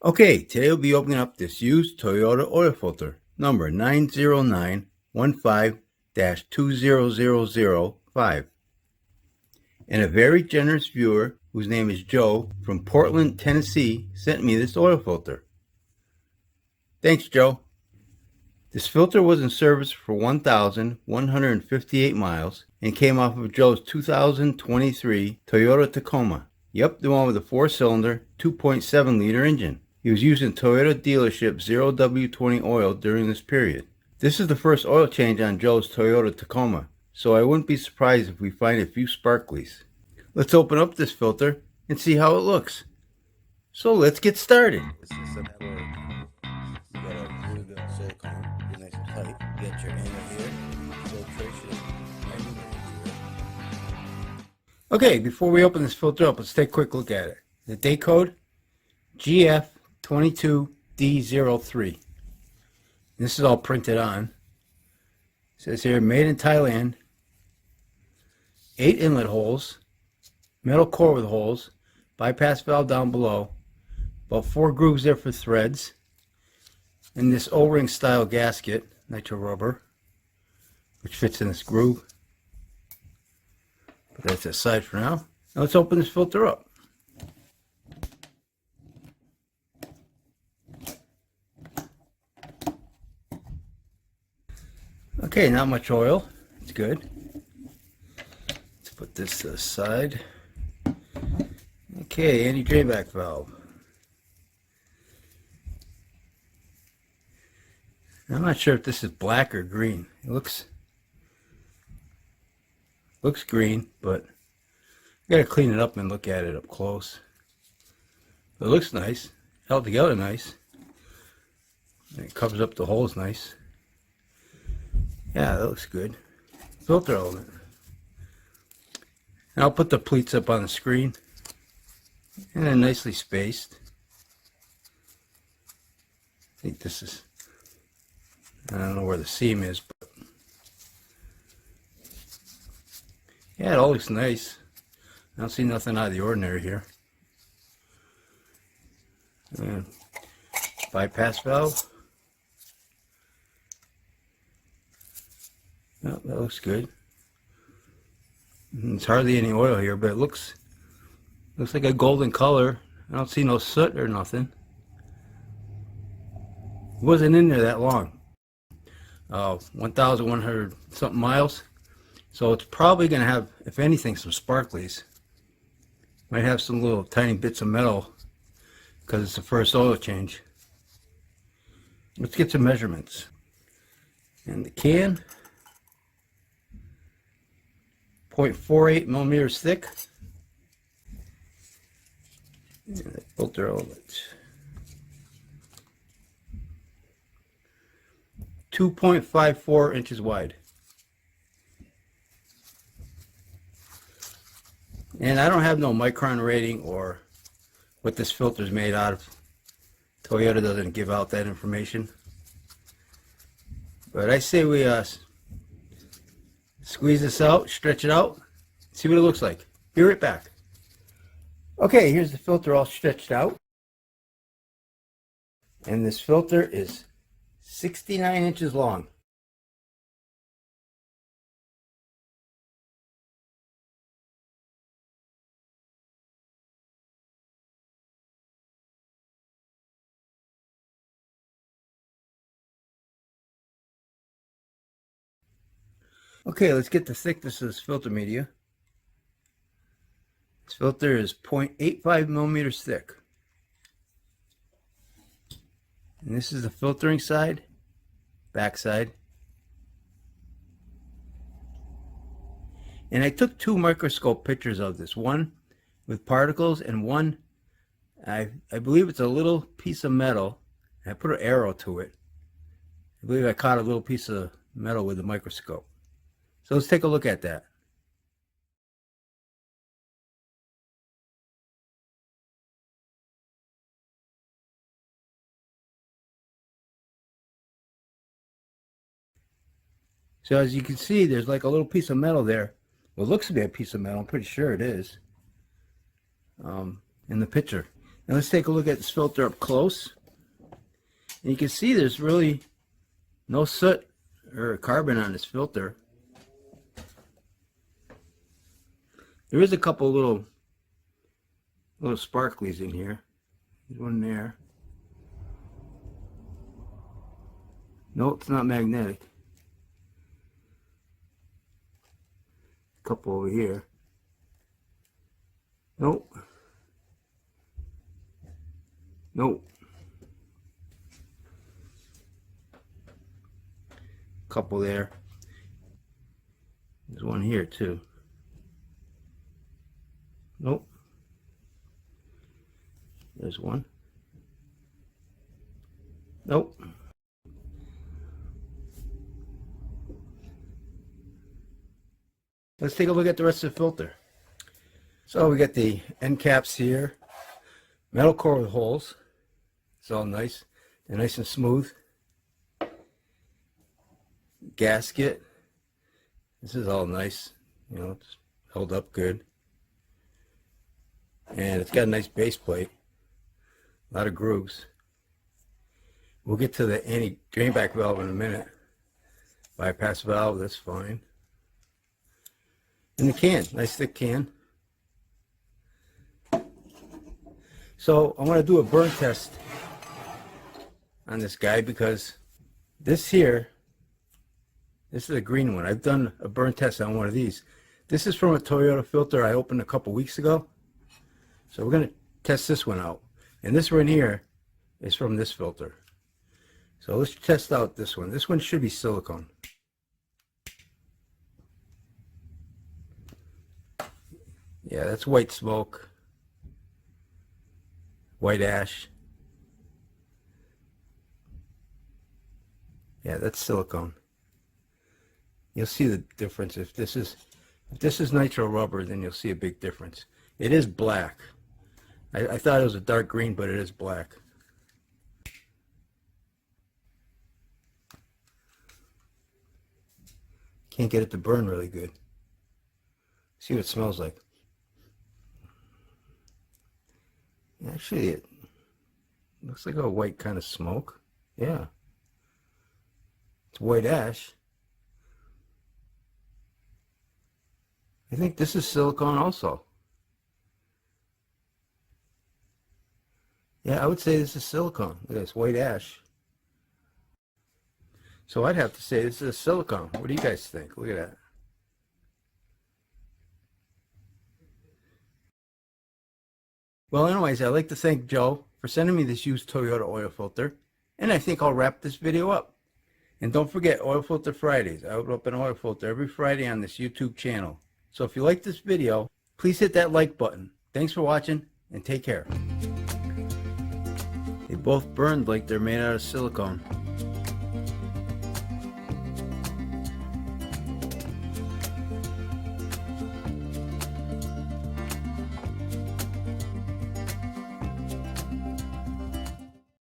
Okay, today we'll be opening up this used Toyota oil filter, number 90915-20005. And a very generous viewer, whose name is Joe, from Portland, Tennessee, sent me this oil filter. Thanks, Joe. This filter was in service for 1,158 miles and came off of Joe's 2023 Toyota Tacoma. Yep, the one with a 4-cylinder, 2.7-liter engine. He was using Toyota dealership 0W20 oil during this period. This is the first oil change on Joe's Toyota Tacoma, so I wouldn't be surprised if we find a few sparklies. Let's open up this filter and see how it looks. So let's get started. This is some work. You gotta glue the silicone, get nice and tight, get your inner here, filtration, and your here. Okay, before we open this filter up, let's take a quick look at it. The date code, GF22D03. This is all printed on. It says here, made in Thailand. 8 inlet holes, metal core with holes, bypass valve down below, about 4 grooves there for threads, and this O-ring style gasket, nitro rubber, which fits in this groove. Put that aside for now. Now let's open this filter up. Okay, not much oil. It's good. Let's put this to the side. Okay, anti-drainback valve. I'm not sure if this is black or green. It looks green, but I gotta clean it up and look at it up close. But it looks nice, held together nice. And it covers up the holes nice. Yeah, that looks good. Filter element. And I'll put the pleats up on the screen. And they're nicely spaced. I think this is, I don't know where the seam is, but yeah, it all looks nice. I don't see nothing out of the ordinary here. And bypass valve. Oh, that looks good. There's hardly any oil here, but it looks like a golden color. I don't see no soot or nothing. It wasn't in there that long. 1,100 something miles. So it's probably going to have, if anything, some sparklies. Might have some little tiny bits of metal because it's the first oil change. Let's get some measurements. And the can, 0.48 millimeters thick. And the filter element, 2.54 inches wide. And I don't have no micron rating or what this filter is made out of. Toyota doesn't give out that information. But I say we squeeze this out, stretch it out, see what it looks like. Be right back. Okay, here's the filter all stretched out. And this filter is 69 inches long. Okay, let's get the thickness of this filter media. This filter is 0.85 millimeters thick. And this is the filtering side, back side. And I took 2 microscope pictures of this, one with particles and one, I believe it's a little piece of metal. I put an arrow to it. I believe I caught a little piece of metal with a microscope. So let's take a look at that. So as you can see, there's like a little piece of metal there. Well, it looks to be a piece of metal. I'm pretty sure it is. In the picture. Now let's take a look at this filter up close. And you can see there's really no soot or carbon on this filter. There is a couple little sparklies in here. There's one there. No, it's not magnetic. A couple over here. Nope. Nope. Couple there. There's one here too. Nope. There's one. Nope. Let's take a look at the rest of the filter. So we got the end caps here. Metal core with holes. It's all nice. They're nice and smooth. Gasket. This is all nice. You know, it's held up good. And it's got a nice base plate. A lot of grooves. We'll get to the anti-drainback valve in a minute. Bypass valve, that's fine. And the can, nice thick can. So I want to do a burn test on this guy because this here, this is a green one. I've done a burn test on one of these. This is from a Toyota filter I opened a couple weeks ago. So we're going to test this one out. And this one here is from this filter. So let's test out this one. This one should be silicone. Yeah, that's white smoke. White ash. Yeah, that's silicone. You'll see the difference. If this is nitro rubber, then you'll see a big difference. It is black. I thought it was a dark green, but it is black. Can't get it to burn really good. See what it smells like. Actually, it looks like a white kind of smoke. Yeah. It's white ash. I think this is silicone also. Yeah, I would say this is silicone. Look at this, white ash. So I'd have to say this is silicone. What do you guys think? Look at that. Well, anyways, I'd like to thank Joe for sending me this used Toyota oil filter. And I think I'll wrap this video up. And don't forget, Oil Filter Fridays. I open up an oil filter every Friday on this YouTube channel. So if you like this video, please hit that like button. Thanks for watching, and take care. They both burned like they're made out of silicone.